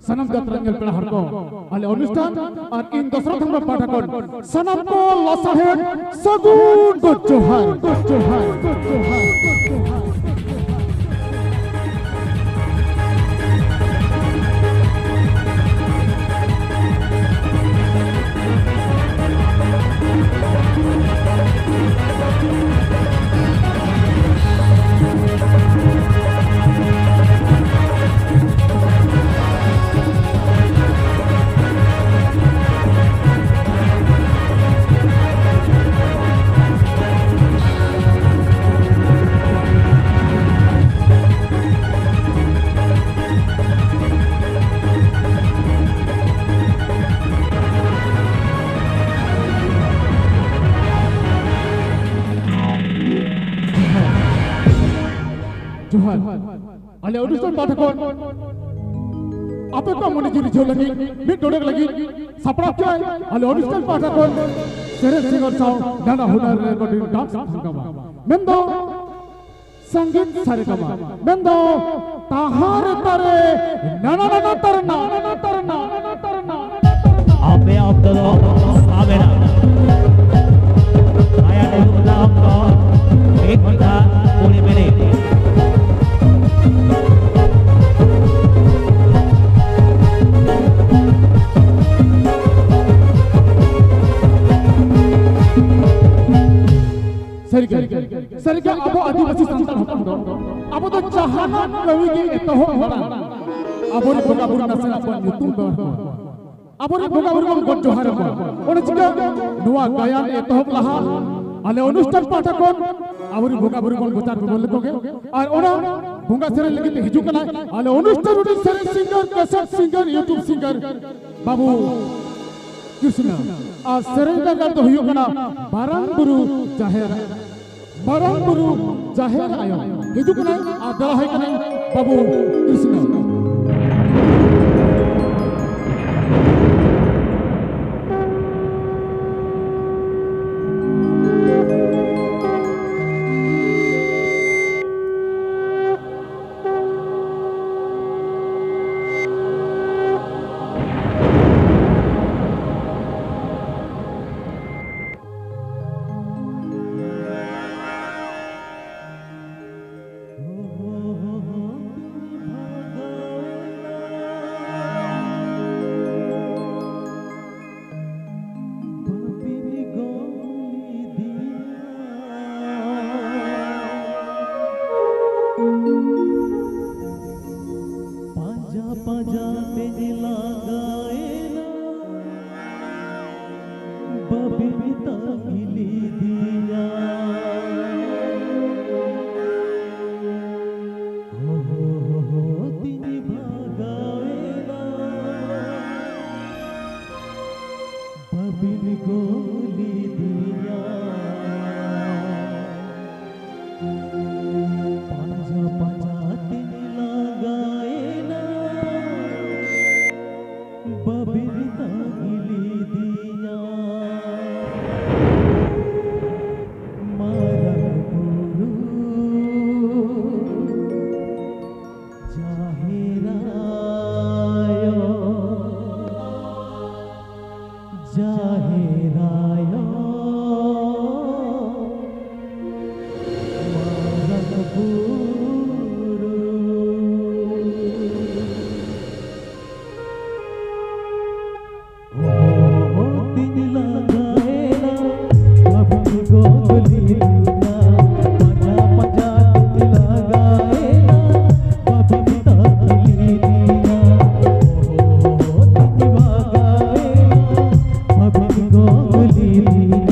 sanam jatrangel pela harko ale অনুষ্ঠান আর in Dasharath আমরা পাঠাকন sanam ko lasahet sagun gojohar gojohar gojohar Tuhan, ale অনুষ্ঠান পাঠকন apeka mone jiri jho lagi mid dodek lagi sapra kya ale অনুষ্ঠান পাঠকন sere singer sao nana hunar recording dance thangama mendo sangeet saregama mendo tahar tare nana nana tarna nana tarna nana tarna ape abdul abena aya dekhla apka ek mitha pune mele Seriga abo adivasi santan hopon do abo to chahana kawi ge etoho hora abo ni boga buru nasa apon youtube do abo ni boga buru kon gojohar ko ona chika nuwa gayan etoho laha ale অনুষ্ঠান পাঠকন abo ni boga buru kon gotar bol koge ar ona bonga sere lagi te hiju kana ale অনুষ্ঠান uti sere singer cassette singer youtube singer babu Krishna a serenda gar to hiyo kana baranguru jaher ayo hiju kana a dala hai kana babu Krishna Boli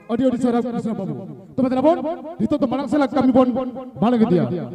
Adi adi sarap Krishna Babu. Tuh betul bon? Itu tuh manang selak kami bon, balik dia.